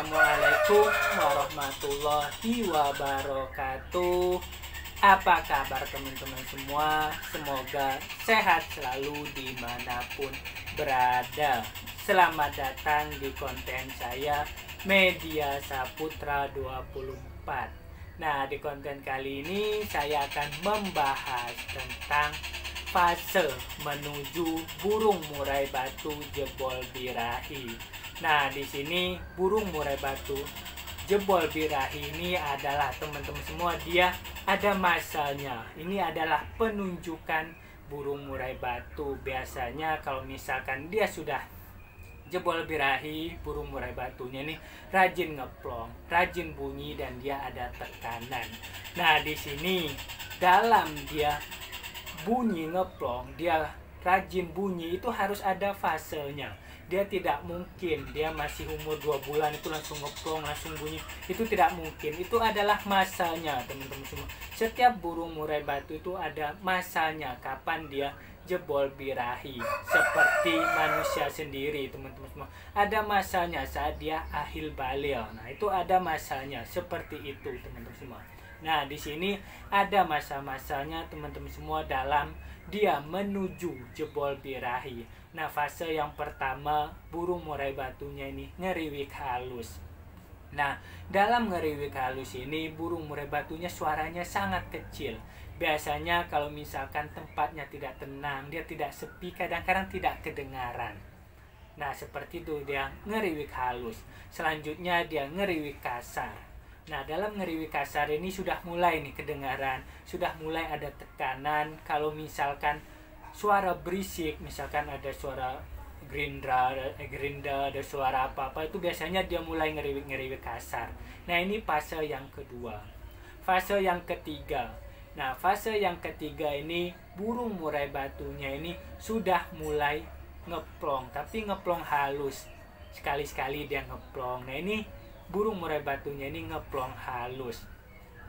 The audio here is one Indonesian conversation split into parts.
Assalamualaikum warahmatullahi wabarakatuh. Apa kabar teman-teman semua? Semoga sehat selalu dimanapun berada. Selamat datang di konten saya, Media Saputra 24. Nah, di konten kali ini saya akan membahas tentang fase menuju burung murai batu jebol birahi. Nah, di sini burung murai batu jebol birahi ini adalah teman-teman semua, dia ada masanya. Ini adalah penunjukan burung murai batu. Biasanya kalau misalkan dia sudah jebol birahi, burung murai batunya ini rajin ngeplong, rajin bunyi, dan dia ada tekanan. Nah, di sini dalam dia bunyi ngeplong, dia rajin bunyi, itu harus ada fasenya. Dia tidak mungkin dia masih umur 2 bulan itu langsung ngeplong, langsung bunyi. Itu tidak mungkin. Itu adalah masanya, teman-teman semua. Setiap burung murai batu itu ada masanya kapan dia jebol birahi. Seperti manusia sendiri, teman-teman semua. Ada masanya saat dia ahil balil. Nah, itu ada masanya. Seperti itu, teman-teman semua. Nah, di sini ada masa-masanya teman-teman semua dalam dia menuju jebol birahi. Nah, fase yang pertama burung murai batunya ini ngeriwik halus. Nah, dalam ngeriwik halus ini burung murai batunya suaranya sangat kecil. Biasanya kalau misalkan tempatnya tidak tenang, dia tidak sepi, kadang-kadang tidak kedengaran. Nah, seperti itu dia ngeriwik halus. Selanjutnya dia ngeriwik kasar. Nah, dalam ngeriwik kasar ini sudah mulai nih kedengaran, sudah mulai ada tekanan. Kalau misalkan suara berisik, misalkan ada suara gerinda, ada suara apa-apa, itu biasanya dia mulai ngeriwik kasar. Nah, ini fase yang kedua. Fase yang ketiga. Nah, fase yang ketiga ini burung murai batunya ini sudah mulai ngeplong, tapi ngeplong halus. Sekali-sekali dia ngeplong. Nah, ini burung murai batunya ini ngeplong halus.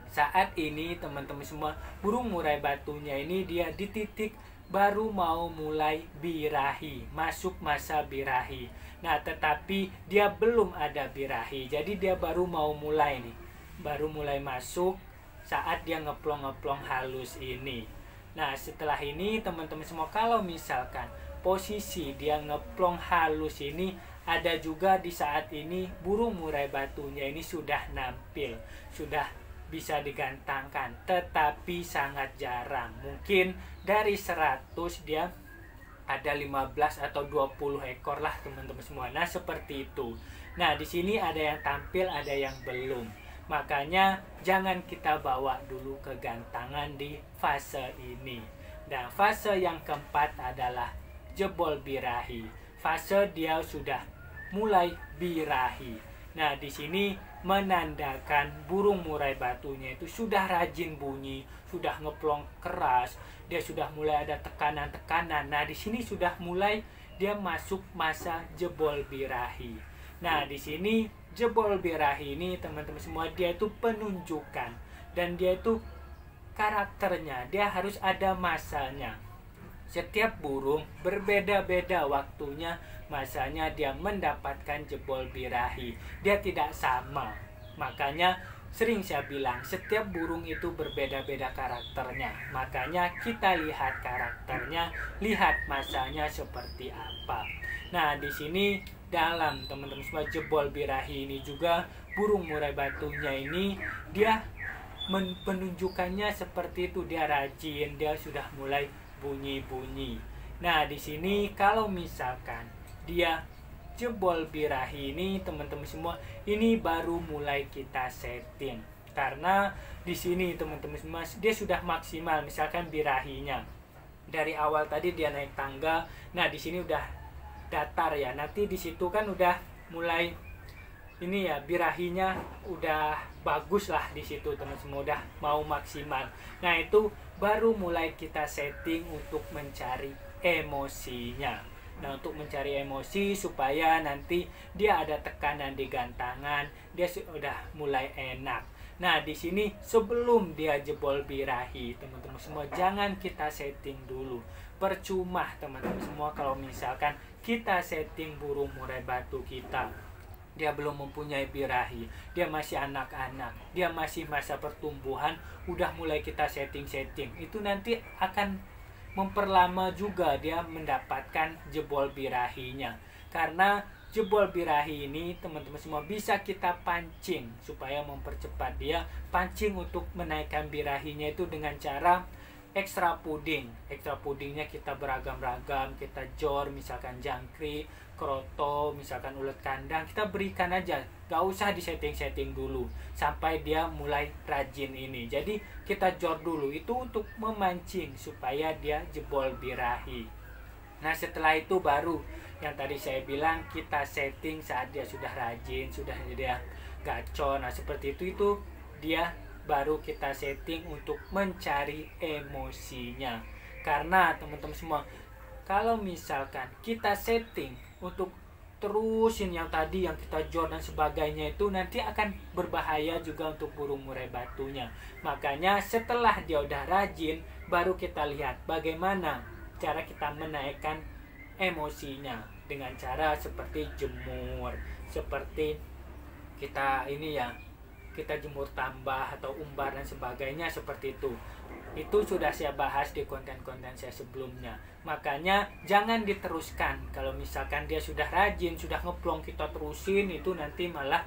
Saat ini teman-teman semua, burung murai batunya ini dia di titik baru mau mulai birahi, masuk masa birahi. Nah, tetapi dia belum ada birahi, jadi dia baru mau mulai nih, baru mulai masuk saat dia ngeplong-ngeplong halus ini. Nah, setelah ini teman-teman semua, kalau misalkan posisi dia ngeplong halus ini ada juga di saat ini burung murai batunya ini sudah nampil, sudah bisa digantangkan, tetapi sangat jarang. Mungkin dari 100 dia ada 15 atau 20 ekor lah teman-teman semua. Nah, seperti itu. Nah, di sini ada yang tampil, ada yang belum. Makanya jangan kita bawa dulu kegantangan di fase ini. Dan fase yang keempat adalah jebol birahi. Fase dia sudah mulai birahi. Nah, di sini menandakan burung murai batunya itu sudah rajin bunyi, sudah ngeplong keras, dia sudah mulai ada tekanan-tekanan. Nah, di sini sudah mulai dia masuk masa jebol birahi. Nah, di sini jebol birahi ini teman-teman semua, dia itu penunjukan dan dia itu karakternya, dia harus ada masanya. Setiap burung berbeda-beda waktunya, masanya dia mendapatkan jebol birahi. Dia tidak sama. Makanya sering saya bilang, setiap burung itu berbeda-beda karakternya. Makanya kita lihat karakternya, lihat masanya seperti apa. Nah, di sini dalam teman-teman semua jebol birahi ini juga burung murai batunya ini dia penunjukannya seperti itu, dia rajin, dia sudah mulai bunyi-bunyi. Nah, di sini kalau misalkan dia jebol birahi ini teman-teman semua, ini baru mulai kita setting. Karena di sini teman-teman semua dia sudah maksimal, misalkan birahinya dari awal tadi dia naik tangga. Nah, di sini udah datar ya. Nanti di situ kan udah mulai ini ya, birahinya udah bagus lah di situ teman semua, udah mau maksimal. Nah, itu baru mulai kita setting untuk mencari emosinya. Nah, untuk mencari emosi supaya nanti dia ada tekanan di gantangan, dia sudah mulai enak. Nah, di sini sebelum dia jebol birahi, teman-teman semua, jangan kita setting dulu. Percuma teman-teman semua kalau misalkan kita setting burung murai batu kita. dia belum mempunyai birahi, dia masih anak-anak, dia masih masa pertumbuhan, udah mulai kita setting-setting, itu nanti akan memperlama juga dia mendapatkan jebol birahinya. Karena jebol birahi ini teman-teman semua bisa kita pancing supaya mempercepat dia. Pancing untuk menaikkan birahinya itu dengan cara ekstra puding. Ekstra pudingnya kita beragam-ragam, kita jor misalkan jangkrik, kroto, misalkan ulet kandang, kita berikan aja, gak usah disetting-setting dulu sampai dia mulai rajin ini. Jadi kita jor dulu, itu untuk memancing supaya dia jebol birahi. Nah setelah itu baru yang tadi saya bilang kita setting saat dia sudah rajin, sudah dia gacor. Nah seperti itu dia baru kita setting untuk mencari emosinya. Karena teman-teman semua, kalau misalkan kita setting untuk terusin yang tadi yang kita jor dan sebagainya, itu nanti akan berbahaya juga untuk burung murai batunya. Makanya setelah dia udah rajin, baru kita lihat bagaimana cara kita menaikkan emosinya, dengan cara seperti jemur, seperti kita ini ya, kita jemur tambah atau umbar dan sebagainya seperti itu. Itu sudah saya bahas di konten-konten saya sebelumnya. Makanya jangan diteruskan. Kalau misalkan dia sudah rajin, sudah ngeplong, kita terusin, itu nanti malah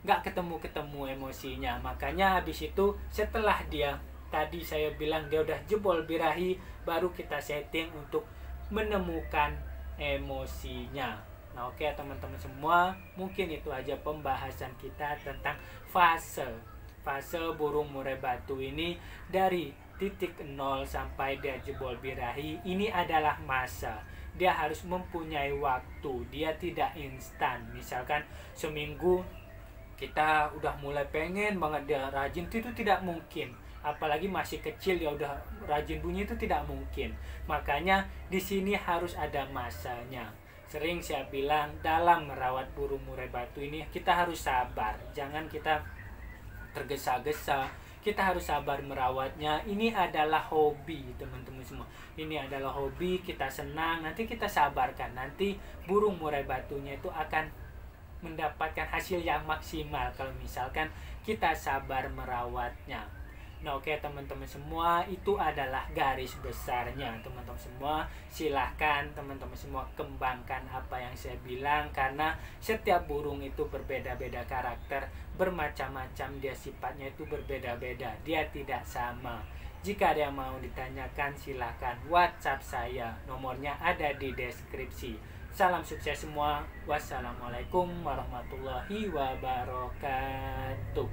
nggak ketemu emosinya. Makanya habis itu setelah dia tadi saya bilang dia udah jebol birahi, baru kita setting untuk menemukan emosinya. Nah oke teman-teman semua, mungkin itu aja pembahasan kita tentang fase burung murai batu ini. Dari titik 0 sampai dia jebol birahi, ini adalah masa. Dia harus mempunyai waktu, dia tidak instan. Misalkan seminggu kita udah mulai pengen banget dia rajin, itu tidak mungkin. Apalagi masih kecil ya udah rajin bunyi, itu tidak mungkin. Makanya di sini harus ada masanya. Sering saya bilang dalam merawat burung murai batu ini kita harus sabar. Jangan kita tergesa-gesa. Kita harus sabar merawatnya. Ini adalah hobi teman-teman semua. Ini adalah hobi, kita senang. Nanti kita sabarkan. Nanti burung murai batunya itu akan mendapatkan hasil yang maksimal kalau misalkan kita sabar merawatnya. Nah oke teman-teman semua, itu adalah garis besarnya teman-teman semua. Silahkan teman-teman semua kembangkan apa yang saya bilang, karena setiap burung itu berbeda-beda karakter, bermacam-macam dia, sifatnya itu berbeda-beda, dia tidak sama. Jika ada yang mau ditanyakan silahkan WhatsApp saya, nomornya ada di deskripsi. Salam sukses semua. Wassalamualaikum warahmatullahi wabarakatuh.